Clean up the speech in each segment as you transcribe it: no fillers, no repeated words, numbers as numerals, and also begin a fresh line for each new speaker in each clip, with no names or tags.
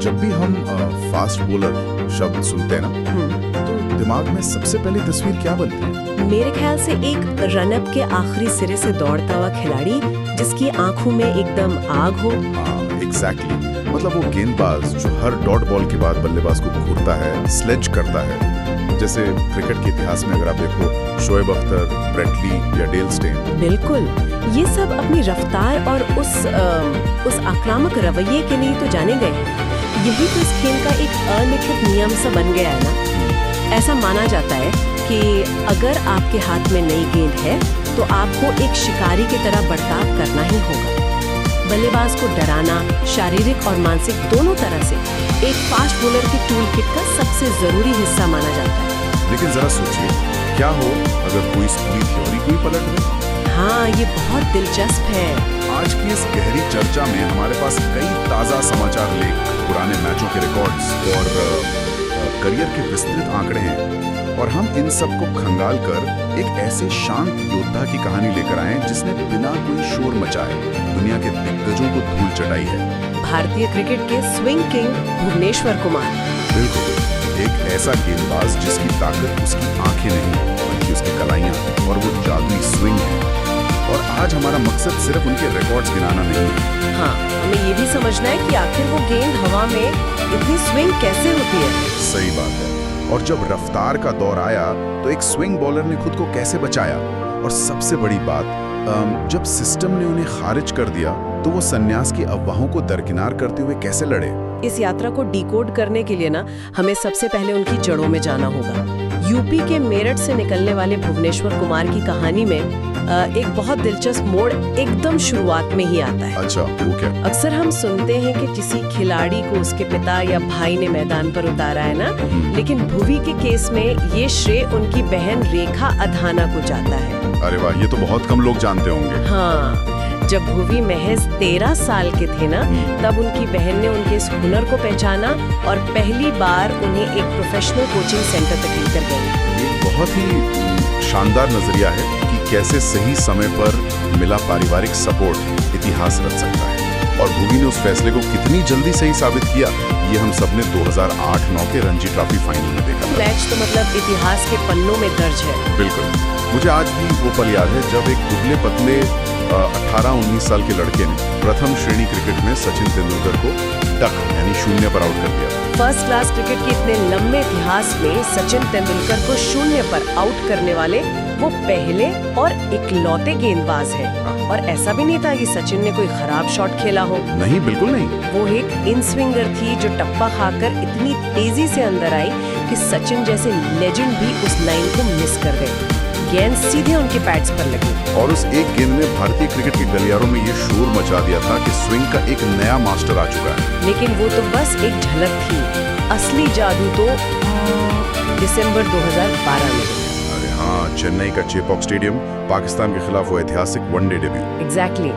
जब भी हम फास्ट बॉलर शब्द सुनते हैं ना, तो दिमाग में सबसे पहली तस्वीर क्या बनती है?
मेरे ख्याल से एक रनअप के आखिरी सिरे से दौड़ता हुआ खिलाड़ी जिसकी आंखों में एकदम आग हो।
एग्जैक्टली, मतलब वो गेंदबाज जो हर डॉट बॉल के बाद बल्लेबाज को घूरता है, स्लेज करता है। जैसे क्रिकेट के इतिहास में अगर आप देखो, शोएब अख्तर, ब्रेट ली या डेल स्टेन।
बिल्कुल, ये सब अपनी रफ्तार और उस आक्रामक रवैये के लिए तो जाने गए हैं। यही तो इस खेल का एक अलिखित नियम सा बन गया है ना। ऐसा माना जाता है कि अगर आपके हाथ में नई गेंद है तो आपको एक शिकारी की तरह बर्ताव करना ही होगा। बल्लेबाज को डराना शारीरिक और मानसिक दोनों तरह से एक फास्ट बॉलर की टूल किट का सबसे जरूरी हिस्सा माना जाता है।
लेकिन जरा सोचिए, क्या हो अगर कोई पूरी थ्योरी को ही पलट दे?
हाँ, ये बहुत दिलचस्प है।
आज की इस गहरी चर्चा में हमारे पास कई ताज़ा समाचार लेख, पुराने मैचों के रिकॉर्ड्स और करियर के विस्तृत आंकड़े हैं, और हम इन सब को खंगाल कर एक ऐसे शांत योद्धा की कहानी लेकर आए जिसने बिना कोई शोर मचाए दुनिया के दिग्गजों को धूल चटाई है।
भारतीय क्रिकेट के स्विंग किंग भुवनेश्वर कुमार।
बिल्कुल, एक ऐसा गेंदबाज जिसकी ताकत उसकी आंखें नहीं बल्कि उसकी कलाइयां और वो जादुई स्विंग है। और आज हमारा मकसद सिर्फ उनके रिकॉर्ड्स गिनाना नहीं है।
हाँ, हमें ये भी समझना है कि आखिर वो गेंद हवा में इतनी स्विंग कैसे होती है।
सही बात है। और जब रफ्तार का दौर आया तो एक स्विंग बॉलर ने खुद को कैसे बचाया, और सबसे बड़ी बात, जब सिस्टम ने उन्हें खारिज कर दिया तो वो संन्यास की अफवाहों को दरकिनार करते हुए कैसे लड़े।
इस यात्रा को डिकोड करने के लिए ना हमें सबसे पहले उनकी जड़ों में जाना होगा। यूपी के मेरठ से निकलने वाले भुवनेश्वर कुमार की कहानी में एक बहुत दिलचस्प मोड़ एकदम शुरुआत में ही आता है।
अच्छा, वो क्या?
अक्सर हम सुनते हैं कि किसी खिलाड़ी को उसके पिता या भाई ने मैदान पर उतारा है ना, लेकिन भुवी के केस में ये श्रेय उनकी बहन रेखा अधाना को जाता है।
अरे वाह, ये तो बहुत कम लोग जानते होंगे।
हाँ, जब भुवी महज 13 साल के थे ना, तब उनकी बहन ने उनके इस हुनर को पहचाना और पहली बार उन्हें एक प्रोफेशनल कोचिंग सेंटर तक लेकर गई।
ये बहुत ही शानदार नजरिया है कि कैसे सही समय पर मिला पारिवारिक सपोर्ट इतिहास रच सकता है। और भुवी ने उस फैसले को कितनी जल्दी सही साबित किया, ये हम सबने 2008-9 के रणजी ट्रॉफी फाइनल में देखा था।
मैच तो मतलब इतिहास के पन्नों में दर्ज है।
बिल्कुल, मुझे आज भी वो पल याद है जब एक दुबले पतले 18-19 साल के लड़के ने प्रथम श्रेणी क्रिकेट में सचिन तेंदुलकर को डक यानी शून्य पर आउट कर दिया।
फर्स्ट क्लास क्रिकेट के इतने लंबे इतिहास में सचिन तेंदुलकर को शून्य पर आउट करने वाले वो पहले और इकलौते गेंदबाज हैं। और ऐसा भी नहीं था कि सचिन ने कोई खराब शॉट खेला हो।
नहीं, बिल्कुल नहीं।
वो एक इन स्विंगर थी जो टप्पा खाकर इतनी तेजी से अंदर आई कि सचिन जैसे लेजेंड भी उस लाइन को मिस कर गए। गेंद सीधे उनके पैड्स पर लगी
और उस एक गेंद ने भारतीय क्रिकेट के गलियारों में ये शोर मचा दिया था कि स्विंग का एक नया मास्टर आ चुका है।
लेकिन वो तो बस एक झलक थी, असली जादू तो दिसंबर 2012 में।
अरे हाँ, चेन्नई का चेपॉक स्टेडियम, पाकिस्तान के खिलाफ वो ऐतिहासिक वनडे डेब्यू।
एग्जैक्टली।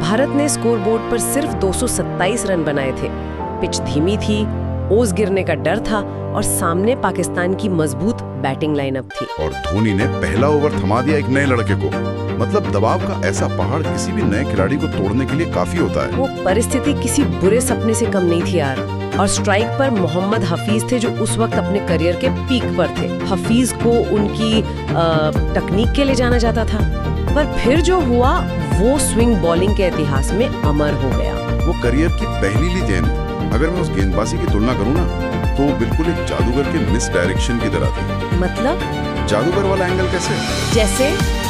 भारत ने स्कोर बोर्ड पर सिर्फ 227 रन बनाए थे। पिच धीमी थी, ओस गिरने का डर था और सामने पाकिस्तान की मजबूत बैटिंग लाइनअप थी।
और धोनी ने पहला ओवर थमा दिया एक नए लड़के को। मतलब दबाव का ऐसा पहाड़ किसी भी नए खिलाड़ी को तोड़ने के लिए काफी होता है।
वो परिस्थिति किसी बुरे सपने से कम नहीं थी यार। और स्ट्राइक पर मोहम्मद हफीज थे जो उस वक्त अपने करियर के पीक पर थे। हफीज को उनकी तकनीक के लिए जाना जाता था, पर फिर जो हुआ वो स्विंग बॉलिंग के इतिहास में अमर हो गया।
वो करियर की पहली ली गेंद, अगर मैं उस गेंदबाजी की तुलना करूँ ना, तो बिल्कुल एक जादूगर के मिस डायरेक्शन की तरह थी।
मतलब
जादूगर वाला एंगल कैसे?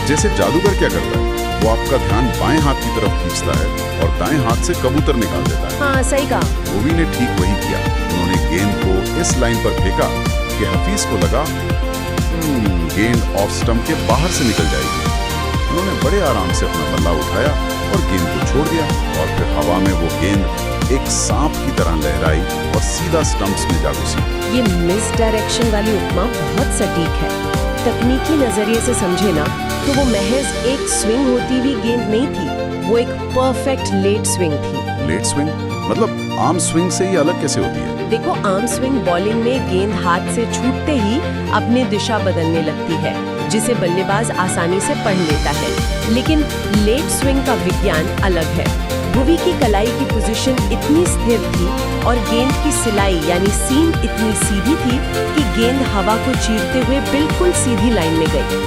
जैसे
जादूगर क्या करता है, वो आपका ध्यान बाएं हाथ की तरफ खींचता है और दाएं हाथ से कबूतर निकाल देता है।
हाँ, सही कहा।
भुवी ने ठीक वही किया। उन्होंने गेंद को इस लाइन पर फेंका कि हफीज को लगा गेंद ऑफ स्टंप के बाहर से निकल जाएगी। उन्होंने बड़े आराम से अपना बल्ला उठाया और गेंद को छोड़ दिया, और फिर हवा में वो गेंद एक सांप की तरह लहराई और सीधा स्टंप्स में जा घुसी।
ये मिस डायरेक्शन वाली उपमा बहुत सटीक है। तकनीकी नजरिए से समझे ना तो वो महज एक स्विंग होती हुई गेंद नहीं थी, वो एक परफेक्ट लेट स्विंग थी।
लेट स्विंग मतलब आम स्विंग से ही अलग कैसे होती है?
देखो, आम स्विंग बॉलिंग में गेंद हाथ से छूटते ही अपनी दिशा बदलने लगती है, जिसे बल्लेबाज आसानी से पढ़ लेता है। लेकिन लेट स्विंग का विज्ञान अलग है। भुवी की कलाई की पोजीशन इतनी स्थिर थी और गेंद की सिलाई यानी सीम इतनी सीधी थी कि गेंद हवा को चीरते हुए बिल्कुल सीधी लाइन में गई।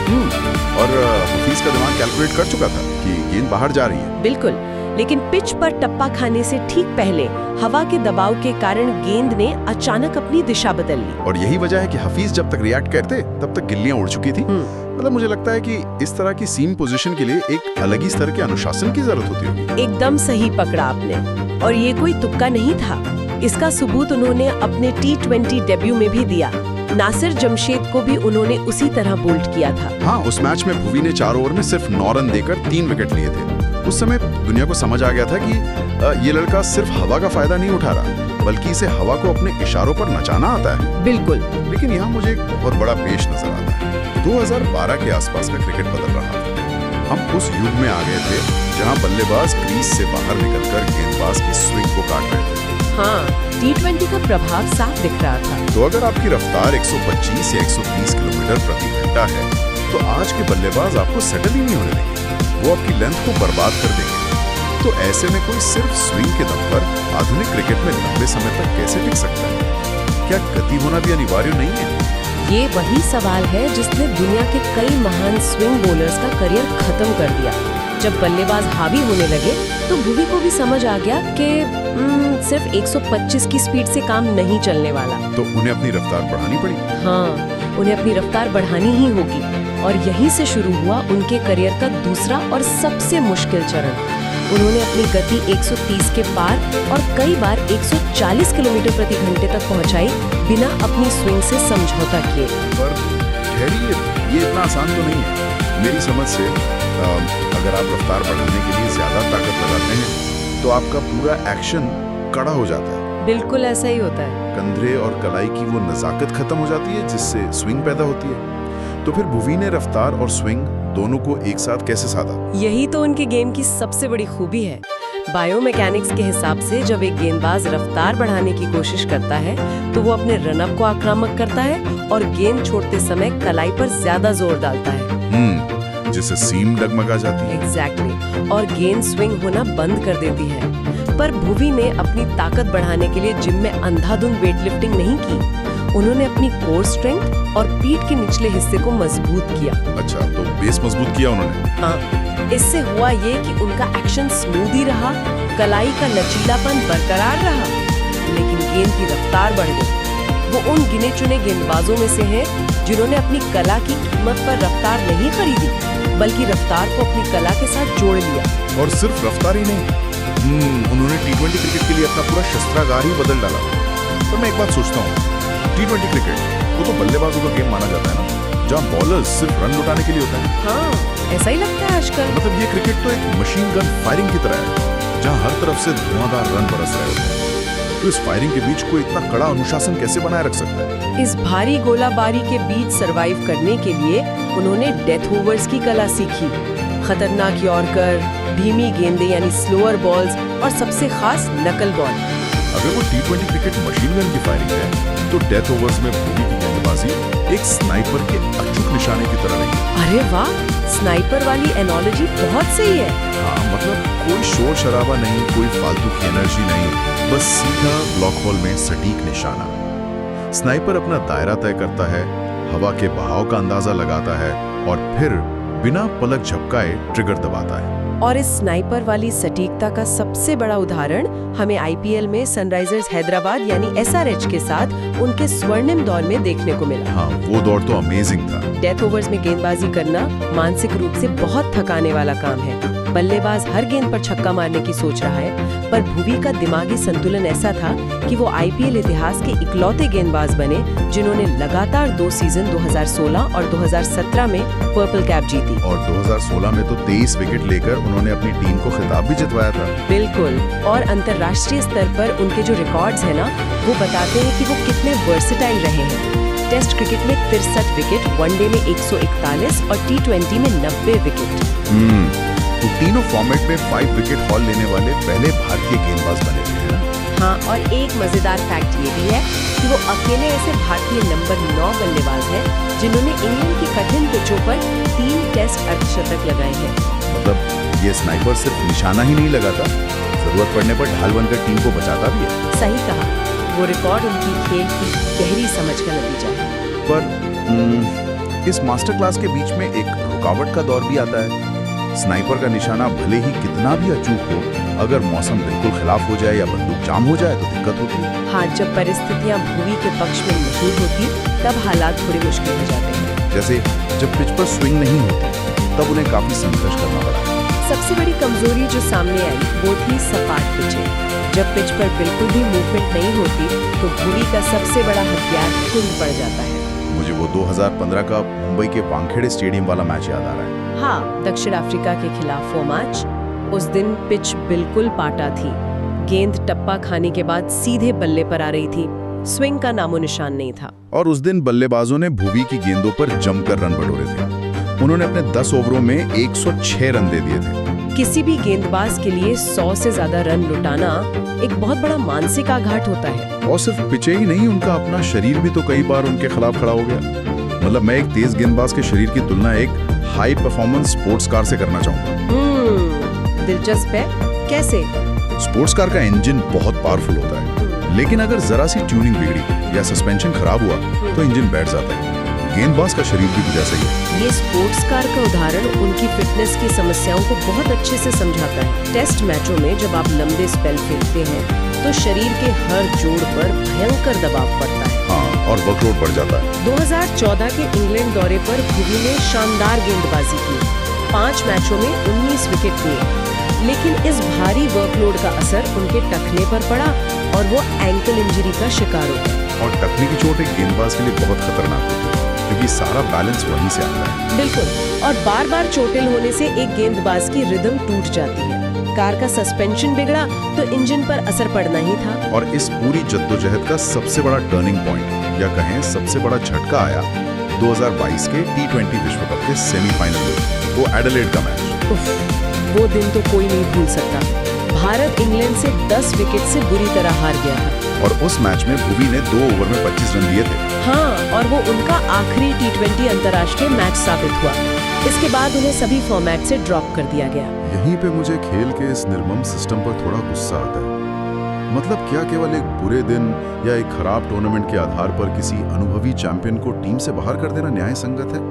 और हफीज का दिमाग कैलकुलेट कर चुका था कि गेंद बाहर जा रही है।
बिल्कुल, लेकिन पिच पर टप्पा खाने से ठीक पहले हवा के दबाव के कारण गेंद ने अचानक अपनी दिशा बदल ली।
और यही वजह है कि हफीज जब तक रिएक्ट करते तब तक गिल्लियां उड़ चुकी थी। मतलब मुझे लगता है कि इस तरह की सीम पोजीशन के लिए एक अलग ही स्तर के अनुशासन की जरूरत होती होगी।
एकदम सही पकड़ा आपने, और ये कोई तुक्का नहीं था। इसका सबूत उन्होंने अपने T20 डेब्यू में भी दिया। नासिर जमशेद को भी उन्होंने उसी तरह बोल्ड किया था।
हाँ, उस मैच में भुवी ने 4 ओवर में सिर्फ 9 रन देकर 3 विकेट लिए थे। उस समय दुनिया को समझ आ गया था कि ये लड़का सिर्फ हवा का फायदा नहीं उठा रहा, बल्कि इसे हवा को अपने इशारों पर नचाना आता है।
बिल्कुल।
लेकिन यहाँ मुझे एक बहुत बड़ा पेश नजर आता है। 2012 के आसपास का क्रिकेट बदल रहा था। हम उस युग में आ गए थे जहाँ बल्लेबाज क्रीज से बाहर निकलकर गेंदबाज की स्विंग को काट रहे थे।
हाँ, T20 का प्रभाव साफ दिख रहा था।
तो अगर आपकी रफ्तार 125 या 130 किलोमीटर प्रति घंटा है, तो आज के बल्लेबाज आपको सेटल ही नहीं होने देंगे। वो आपकी लेंथ को बर्बाद कर देंगे। तो ऐसे में कोई सिर्फ स्विंग के दम पर आधुनिक क्रिकेट में लंबे समय तक कैसे टिक सकता है? क्या गति होना भी अनिवार्य नहीं है?
ये वही सवाल है जिसने दुनिया के कई महान स्विंग बॉलर्स का करियर खत्म कर दिया। जब बल्लेबाज हावी होने लगे तो भुवी को भी समझ आ गया कि सिर्फ 125 की स्पीड से काम नहीं चलने वाला।
तो उन्हें अपनी रफ्तार बढ़ानी पड़ी।
हाँ, उन्हें अपनी रफ्तार बढ़ानी ही होगी। और यहीं से शुरू हुआ उनके करियर का दूसरा और सबसे मुश्किल चरण। उन्होंने अपनी गति 130 के पार और कई बार 140 किलोमीटर प्रति घंटे तक पहुंचाई बिना अपनी स्विंग से समझौता किए।
पर ठहरिए, ये इतना आसान तो नहीं है। मेरी समझ से अगर आप रफ्तार बढ़ाने के लिए ज्यादा ताकत लगाते हैं तो आपका पूरा एक्शन कड़ा हो जाता है।
बिल्कुल ऐसा ही होता है।
कंधे और कलाई की वो नजाकत खत्म हो जाती है जिससे स्विंग पैदा होती है। तो फिर भुवी ने रफ्तार और स्विंग दोनों को एक साथ कैसे साधा?
यही तो उनके गेम की सबसे बड़ी खूबी है। बायोमैकेनिक्स के हिसाब से जब एक गेंदबाज रफ्तार बढ़ाने की कोशिश करता है तो वो अपने रनअप को आक्रामक करता है और गेंद छोड़ते समय कलाई पर ज्यादा जोर डालता है।
जिससे सीम डगमगा जाती है।
एग्जैक्टली। और गेंद स्विंग होना बंद कर देती है। पर भुवी ने अपनी ताकत बढ़ाने के लिए जिम में अंधाधुंध वेटलिफ्टिंग नहीं की। उन्होंने अपनी कोर स्ट्रेंथ और पीठ के निचले हिस्से को मजबूत किया।
अच्छा, तो बेस मजबूत किया उन्होंने।
हाँ, इससे हुआ ये कि उनका एक्शन स्मूथ ही रहा, कलाई का लचीलापन बरकरार रहा, लेकिन गेंद की रफ्तार बढ़ गई। वो उन गिने चुने गेंदबाजों में से हैं जिन्होंने अपनी कला की कीमत पर रफ्तार नहीं खरीदी, बल्कि रफ्तार को अपनी कला के साथ जोड़ लिया।
और सिर्फ रफ्तार ही नहीं, उन्होंने T20 क्रिकेट के लिए अपना पूरा शस्त्रागार ही बदल डाला। तो मैं एक बात सोचता हूँ, T20 क्रिकेट वो तो बल्लेबाजों का गेम माना जाता है ना, जहाँ बॉलर्स सिर्फ रन लुटाने के लिए होता है।
हाँ, ऐसा ही लगता है आजकल।
मतलब ये क्रिकेट तो एक मशीन गन फायरिंग की तरह है, जहाँ हर तरफ से धुआंधार रन बरस रहे होते हैं। तो इस फायरिंग के बीच कोई इतना कड़ा अनुशासन कैसे बनाए रख सकता है?
इस भारी गोलाबारी के बीच सरवाइव करने के लिए उन्होंने डेथ ओवर्स की कला सीखी। खतरनाक यॉर्कर, धीमी गेंदें यानी स्लोअर बॉल्स और सबसे खास नकल बॉल।
अगर वो T20 क्रिकेट मशीन गन की फायरिंग है, तो डेथ ओवर्स में भुवी की गेंदबाजी एक स्नाइपर के अचूक निशाने की तरह रही।
अरे वाह, स्नाइपर वाली एनोलॉजी बहुत सही है।
हाँ, मतलब कोई शोर शराबा नहीं, कोई फालतू की एनर्जी नहीं, बस सीधा ब्लॉक होल में सटीक निशाना। स्नाइपर अपना दायरा तय करता है, हवा के बहाव का अंदाजा लगाता है और फिर बिना पलक झपकाए ट्रिगर दबाता है।
और इस स्नाइपर वाली सटीकता का सबसे बड़ा उदाहरण हमें आईपीएल में सनराइजर्स हैदराबाद यानी SRH के साथ उनके स्वर्णिम दौर में देखने को मिला।
हाँ, वो दौर तो अमेजिंग था।
डेथ ओवर्स में गेंदबाजी करना मानसिक रूप से बहुत थकाने वाला काम है। बल्लेबाज हर गेंद पर छक्का मारने की सोच रहा है, पर भुवी का दिमागी संतुलन ऐसा था कि वो आईपीएल इतिहास के इकलौते गेंदबाज बने जिन्होंने लगातार 2 सीजन 2016 और 2017 में पर्पल कैप जीती।
और 2016 में तो 23 विकेट लेकर उन्होंने अपनी टीम को खिताब भी जितवाया था।
बिल्कुल। और अंतर्राष्ट्रीय स्तर पर उनके जो रिकॉर्ड्स हैं ना, वो बताते हैं कि वो कितने वर्सेटाइल रहे हैं। टेस्ट क्रिकेट में 63 विकेट, वनडे में 141 और T20 में 90 विकेट।
तो तीनों फॉर्मेट में 5 विकेट हॉल लेने वाले पहले भारतीय गेंदबाज बने थे, है ना?
हाँ, और एक मजेदार फैक्ट ये भी है कि वो अकेले ऐसे भारतीय नंबर 9 बल्लेबाज हैं जिन्होंने इंग्लैंड की कठिन पिचों पर 3 टेस्ट अर्धशतक लगाए हैं।
मतलब ये स्नाइपर सिर्फ निशाना ही नहीं लगाता, जरूरत पड़ने पर ढाल बनकर टीम को बचाता भी है।
सही कहा, वो रिकॉर्ड उनकी खेल की गहरी समझ का नतीजा है।
पर इस मास्टर क्लास के बीच में एक रुकावट का दौर भी आता है। स्नाइपर का निशाना भले ही कितना भी अचूक हो, अगर मौसम बिल्कुल खिलाफ हो जाए या बंदूक जाम हो जाए तो दिक्कत होती है।
हाँ, जब परिस्थितियां भुवी के पक्ष में नहीं होती तब हालात थोड़े मुश्किल हो जाते हैं।
जैसे जब पिच पर स्विंग नहीं होती तब उन्हें काफी संघर्ष करना पड़ा।
सबसे बड़ी कमजोरी जो सामने आई वो थी सपाट पिचें। जब पिच पर बिल्कुल भी मूवमेंट नहीं होती तो भुवी का सबसे बड़ा हथियार खुंद पड़ जाता है।
मुझे वो 2015 का मुंबई के वानखेड़े स्टेडियम वाला मैच याद आ रहा है।
हाँ, दक्षिण अफ्रीका के खिलाफ वो मैच। उस दिन पिच बिल्कुल पाटा थी। गेंद टप्पा खाने के बाद सीधे बल्ले पर आ रही थी। स्विंग का नामो निशान नहीं था।
और उस दिन बल्लेबाजों ने भुवी की गेंदों पर जमकर रन बटोरे थे। उन्होंने अपने 10 ओवरों में 106 रन दे दिए थे।
किसी भी गेंदबाज के लिए 100 से ज्यादा रन लुटाना एक बहुत बड़ा मानसिक आघात होता है।
और सिर्फ पिचे ही नहीं, उनका अपना शरीर भी तो कई बार उनके खिलाफ खड़ा हो गया। मतलब मैं एक तेज गेंदबाज के शरीर की तुलना एक हाई परफॉर्मेंस स्पोर्ट्स कार से करना चाहूंगा।
दिलचस्प है, कैसे?
स्पोर्ट्स कार का इंजन बहुत पावरफुल होता है, लेकिन अगर जरा सी ट्यूनिंग बिगड़ी या सस्पेंशन खराब हुआ तो इंजन बैठ जाता है। गेंदबाज का शरीर भी कुछ ऐसा ही है।
ये स्पोर्ट्स कार का उदाहरण उनकी फिटनेस की समस्याओं को बहुत अच्छे से समझाता है। टेस्ट मैचों में जब आप लंबे स्पेल फेंकते हैं तो शरीर के हर जोड़ पर भयंकर दबाव पड़ता है।
हाँ, और वर्कलोड बढ़ जाता है।
2014 के इंग्लैंड दौरे पर भुवी ने शानदार गेंदबाजी की। 5 मैचों में 19 विकेट लिए, लेकिन इस भारी वर्कलोड का असर उनके टखने पर पड़ा और वो एंकल इंजरी का शिकार हो गए।
और टखने की चोट एक गेंदबाज के लिए बहुत खतरनाक होती है, क्योंकि सारा बैलेंस वहीं से आता है।
बिल्कुल, और बार बार चोटिल होने से एक गेंदबाज की रिदम टूट जाती है। कार का सस्पेंशन बिगड़ा तो इंजन पर असर पड़ना ही था।
और इस पूरी जद्दोजहद का सबसे बड़ा टर्निंग पॉइंट या कहें सबसे बड़ा झटका आया 2022 के T20 विश्व कप के सेमीफाइनल में, वो एडिलेड का मैच।
वो दिन तो कोई नहीं भूल सकता। भारत इंग्लैंड से 10 विकेट से बुरी तरह हार गया था।
और उस मैच में भुवी ने 2 ओवर में 25 रन दिए थे।
हाँ, और वो उनका आखिरी T20 अंतर्राष्ट्रीय मैच साबित हुआ। इसके बाद उन्हें सभी फॉर्मेट से ड्रॉप कर दिया गया।
यहीं पे मुझे खेल के इस निर्मम सिस्टम पर थोड़ा गुस्सा आता है। मतलब क्या केवल एक बुरे दिन या एक खराब टूर्नामेंट के आधार पर किसी अनुभवी चैंपियन को टीम से बाहर कर देना न्याय संगत है?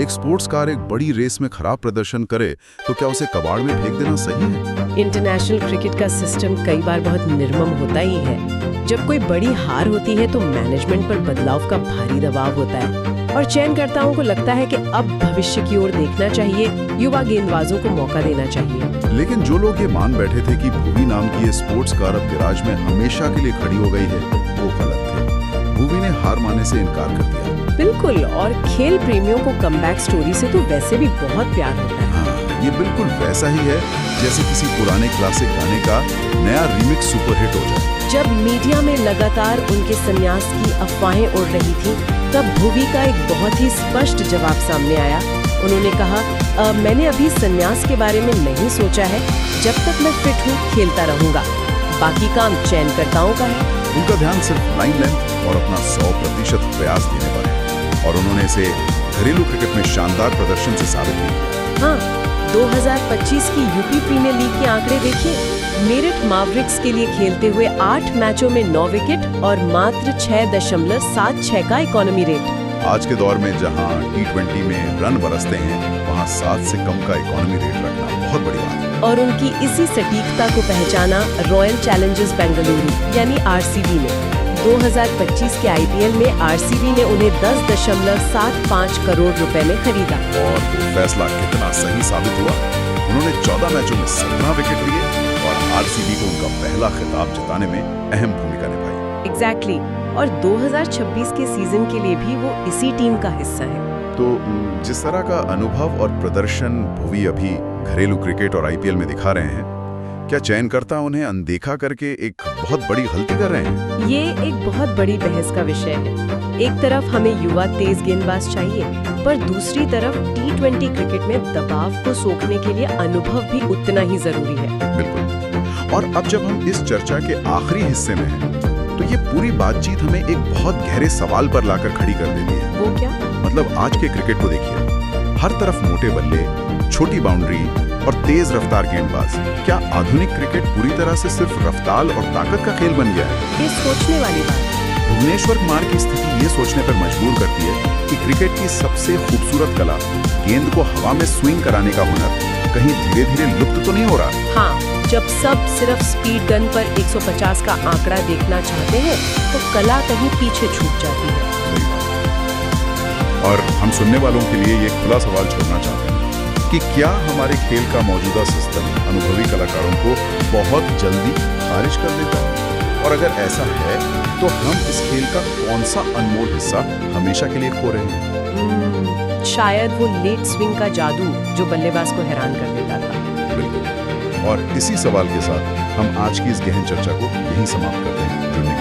एक स्पोर्ट्स कार एक बड़ी रेस में खराब प्रदर्शन करे तो क्या उसे कबाड़ में फेंक देना सही है?
इंटरनेशनल क्रिकेट का सिस्टम कई बार बहुत निर्मम होता ही है। जब कोई बड़ी हार होती है तो मैनेजमेंट पर बदलाव का भारी दबाव होता है और चयनकर्ताओं को लगता है कि अब भविष्य की ओर देखना चाहिए, युवा गेंदबाजों को मौका देना चाहिए।
लेकिन जो लोग ये मान बैठे थे कि भुवी नाम की ये स्पोर्ट्स कार अब गैराज में हमेशा के लिए खड़ी हो गई है, वो गलत थे। भुवी ने हार मानने से इनकार कर दिया।
बिल्कुल, और खेल प्रेमियों को कमबैक स्टोरी से तो वैसे भी बहुत प्यार होता है।
हाँ, ये बिल्कुल वैसा ही है जैसे किसी पुराने क्लासिक गाने का नया रीमिक्स सुपरहिट हो जाए।
जब मीडिया में लगातार उनके संन्यास की अफवाहें उड़ रही थी, तब भुवी का एक बहुत ही स्पष्ट जवाब सामने आया। उन्होंने कहा, मैंने अभी संन्यास के बारे में नहीं सोचा है। जब तक मैं फिट हूँ खेलता रहूंगा, बाकी काम चयनकर्ताओं का है।
उनका ध्यान सिर्फ लाइन लेंथ और अपना 100% प्रयास देने पर है, और उन्होंने इसे घरेलू क्रिकेट में शानदार प्रदर्शन से साबित किया।
हाँ, 2025 की यूपी प्रीमियर लीग के आंकड़े देखिए। मेरिट मैवरिक्स के लिए खेलते हुए 8 मैचों में 9 विकेट और मात्र 6.76 का इकोनॉमी रेट।
आज के दौर में जहां T20 में रन बरसते हैं, वहां 7 से कम का इकोनॉमी रेट रखना बहुत बड़ी बात है।
और उनकी इसी सटीकता को पहचाना रॉयल चैलेंजर्स बेंगलुरु यानी RCB ने। 2025 के IPL में RCB ने उन्हें 10.75 करोड़ रुपए में खरीदा।
और वो फैसला कितना सही साबित हुआ। उन्होंने 14 मैचों में 17 विकेट लिए और RCB को उनका पहला खिताब जिताने में अहम भूमिका निभाई।
एग्जैक्टली, और 2026 के सीजन के लिए भी वो इसी टीम का हिस्सा है।
तो जिस तरह का अनुभव और प्रदर्शन भुवी अभी घरेलू क्रिकेट और IPL में दिखा रहे हैं, क्या चयनकर्ता उन्हें अनदेखा करके एक बहुत बड़ी गलती कर रहे हैं?
ये एक बहुत बड़ी बहस का विषय है। एक तरफ हमें युवा तेज गेंदबाज चाहिए, पर दूसरी तरफ T20 क्रिकेट में दबाव को सोखने के लिए अनुभव भी उतना ही जरूरी है।
बिल्कुल। और अब जब हम इस चर्चा के आखिरी हिस्से में हैं, तो ये पूरी बातचीत हमें एक बहुत गहरे सवाल पर लाकर खड़ी कर देती है।
वो क्या?
मतलब आज के क्रिकेट को देखिए, हर तरफ मोटे बल्ले, छोटी बाउंड्री और तेज रफ्तार गेंदबाज। क्या आधुनिक क्रिकेट पूरी तरह से सिर्फ रफ्तार और ताकत का खेल बन गया है?
ये सोचने वाली बात है।
भुवनेश्वर कुमार की स्थिति ये सोचने पर मजबूर करती है कि क्रिकेट की सबसे खूबसूरत कला, गेंद को हवा में स्विंग कराने का हुनर, कहीं धीरे धीरे लुप्त तो नहीं हो रहा?
हाँ, जब सब सिर्फ स्पीड गन पर 150 का आंकड़ा देखना चाहते हैं तो कला कहीं पीछे छूट जाती है।
सही बात। और हम सुनने वालों के लिए ये खुला सवाल छोड़ना चाहते हैं कि क्या हमारे खेल का मौजूदा सिस्टम अनुभवी कलाकारों को बहुत जल्दी खारिज कर देता है? और अगर ऐसा है तो हम इस खेल का कौन सा अनमोल हिस्सा हमेशा के लिए खो रहे हैं?
शायद वो लेट स्विंग का जादू जो बल्लेबाज को हैरान कर देता था।
बिल्कुल। और इसी सवाल के साथ हम आज की इस गहन चर्चा को यहीं समाप्त करते हैं। जुड़ने